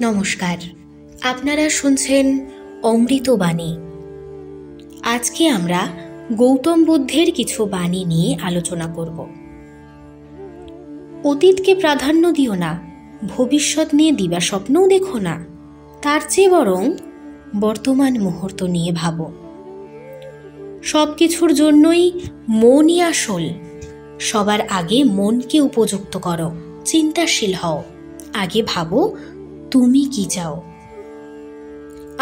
নমস্কার, আপনারা শুনছেন অমৃতবাণী। আজকে আমরা গৌতম বুদ্ধের কিছু বাণী নিয়ে আলোচনা করব। অতীতকে প্রাধান্য দিও না, ভবিষ্যৎ নিয়ে দিবা স্বপ্নও দেখো না, তার চেয়ে বরং বর্তমান মুহূর্ত নিয়ে ভাবো। সব কিছুর জন্যই মনই আসল। সবার আগে মনকে উপযুক্ত করো, চিন্তাশীল হও, আগে ভাবো তুমি কি চাও।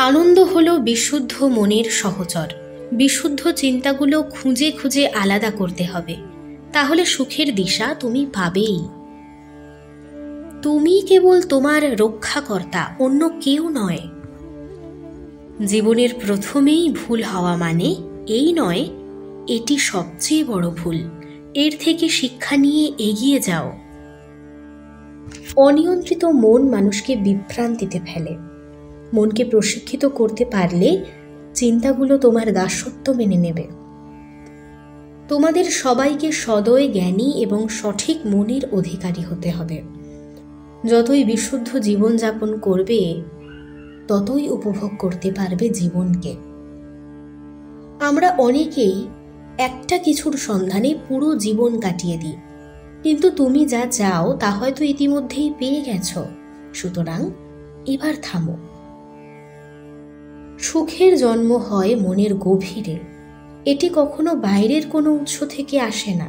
আনন্দ হলো বিশুদ্ধ মনের সহচর। বিশুদ্ধ চিন্তাগুলো খুঁজে খুঁজে আলাদা করতে হবে, তাহলে সুখের দিশা তুমি পাবেই। তুমি কেবল তোমার রক্ষাকর্তা, অন্য কেউ নয়। জীবনের প্রথমেই ভুল হওয়া মানে এই নয় এটি সবচেয়ে বড় ভুল। এর থেকে শিক্ষা নিয়ে এগিয়ে যাও। অনিয়ন্ত্রিত মন মানুষকে বিভ্রান্তিতে ফেলে। মনকে প্রশিক্ষিত করতে পারলে চিন্তাগুলো তোমার দাসত্ব মেনে নেবে। তোমাদের সবাইকে সদয়, জ্ঞানী এবং সঠিক মনের অধিকারী হতে হবে। যতই বিশুদ্ধ জীবনযাপন করবে, ততই উপভোগ করতে পারবে জীবনকে। আমরা অনেকেই একটা কিছুর সন্ধানে পুরো জীবন কাটিয়ে দিই, কিন্তু তুমি যা চাও তা হয়তো ইতিমধ্যেই পেয়ে গেছো। সুতরাং এবার থামো। সুখের জন্ম হয় মনের গভীরে। এটি কখনো বাইরের কোনো উৎস থেকে আসে না।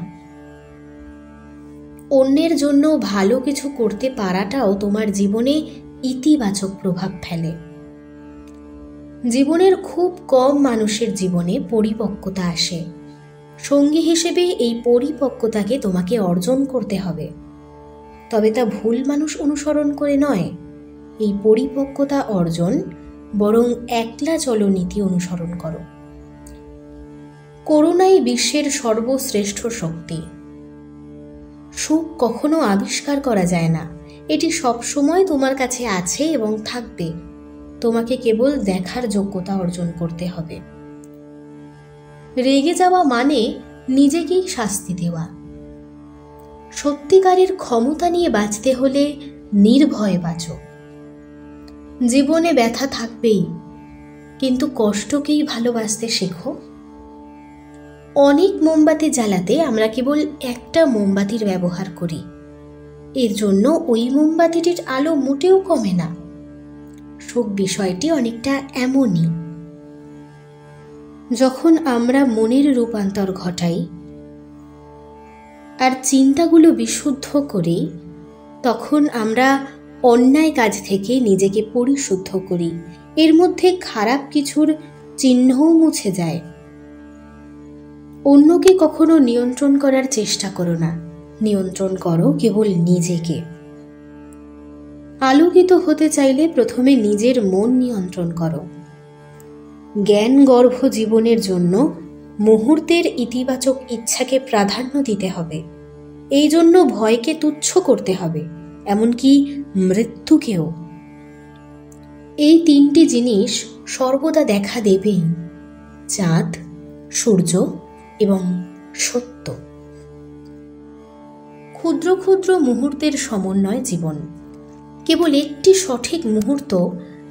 অন্যের জন্য ভালো কিছু করতে পারাটাও তোমার জীবনে ইতিবাচক প্রভাব ফেলে। জীবনের খুব কম মানুষের জীবনে পরিপক্কতা আসে। সঙ্গী হিসেবে এই পরিপক্কতাকে তোমাকে অর্জন করতে হবে, তবে তা ভুল মানুষ অনুসরণ করে নয়। এই পরিপক্কতা অর্জন বরং একলা চলনীতি অনুসরণ করো। করুণাই বিশ্বের সর্বশ্রেষ্ঠ শক্তি। সুখ কখনো আবিষ্কার করা যায় না, এটি সবসময় তোমার কাছে আছে এবং থাকবে। তোমাকে কেবল দেখার যোগ্যতা অর্জন করতে হবে। রেগে যাওয়া মানে নিজেকেই শাস্তি দেওয়া। সত্যিকারের ক্ষমতা নিয়ে বাঁচতে হলে নির্ভয়ে বাঁচো। জীবনে ব্যথা থাকবেই, কিন্তু কষ্টকেই ভালোবাসতে শেখো। অনেক মোমবাতি জ্বালাতে আমরা কেবল একটা মোমবাতির ব্যবহার করি। এর জন্য ওই মোমবাতিটির আলো মোটেও কমে না। সুখ বিষয়টি অনেকটা এমনই। যখন আমরা মনের রূপান্তর ঘটাই আর চিন্তাগুলো বিশুদ্ধ করি, তখন আমরা অন্যায় কাজ থেকে নিজেকে পরিশুদ্ধ করি। এর মধ্যে খারাপ কিছুর চিহ্নও মুছে যায়। অন্যকে কখনো নিয়ন্ত্রণ করার চেষ্টা করো না, নিয়ন্ত্রণ করো কেবল নিজেকে। আলোকিত হতে চাইলে প্রথমে নিজের মন নিয়ন্ত্রণ করো। জ্ঞান গর্ভ জীবনের জন্য মুহূর্তের ইতিবাচক ইচ্ছাকে প্রাধান্য দিতে হবে। এই জন্য ভয়কে তুচ্ছ করতে হবে, এমনকি মৃত্যুকেও। এই তিনটি জিনিস সর্বদা দেখা দেবেই: চাঁদ, সূর্য এবং সত্য। ক্ষুদ্র ক্ষুদ্র মুহূর্তের সমন্বয় জীবন। কেবল একটি সঠিক মুহূর্ত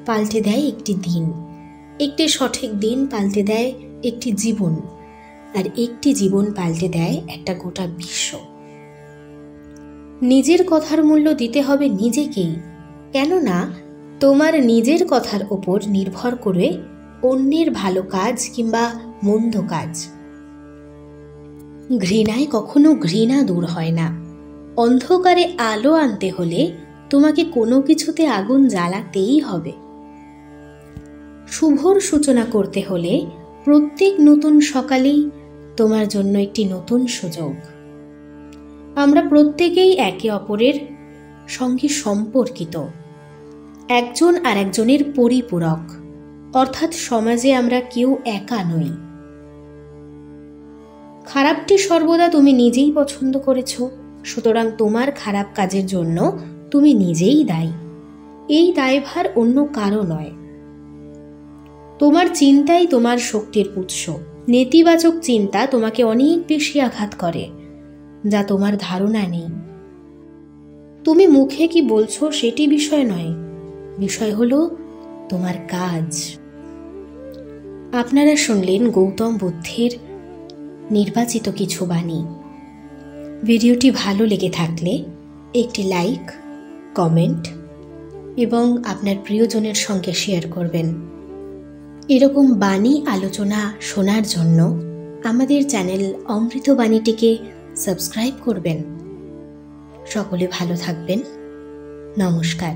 পাল্টে দেয় একটি দিন, একটি সঠিক দিন পাল্টে দেয় একটি জীবন, আর একটি জীবন পাল্টে দেয় একটা গোটা বিশ্ব। নিজের কথার মূল্য দিতে হবে নিজেকেই, কেননা তোমার নিজের কথার ওপর নির্ভর করে অন্যের ভালো কাজ কিংবা মন্দ কাজ। ঘৃণায় কখনো ঘৃণা দূর হয় না। অন্ধকারে আলো আনতে হলে তোমাকে কোনো কিছুতে আগুন জ্বালাতেই হবে। শুভর সূচনা করতে হলে প্রত্যেক নতুন সকালেই তোমার জন্য একটি নতুন সুযোগ। আমরা প্রত্যেকেই একে অপরের সঙ্গে সম্পর্কিত, একজন আর একজনের পরিপূরক, অর্থাৎ সমাজে আমরা কেউ একা নই। খারাপটি সর্বদা তুমি নিজেই পছন্দ করেছ, সুতরাং তোমার খারাপ কাজের জন্য তুমি নিজেই দায়ী। এই দায়ভার অন্য কারো নয়। তোমার চিন্তাই তোমার শক্তির উৎস। নেতিবাচক চিন্তা তোমাকে অনেক বেশি আঘাত করে, যা তোমার ধারণা নেই। তুমি মুখে কি বলছো সেটি বিষয় নয়, বিষয় হলো তোমার কাজ। আপনারা শুনলেন গৌতম বুদ্ধের নির্বাচিত কিছু বাণী। ভিডিওটি ভালো লেগে থাকলে একটি লাইক, কমেন্ট এবং আপনার প্রিয়জনের সঙ্গে শেয়ার করবেন। এরকম বাণী আলোচনা শোনার জন্য আমাদের চ্যানেল অমৃতবাণীটিকে সাবস্ক্রাইব করবেন। সকলে ভালো থাকবেন। নমস্কার।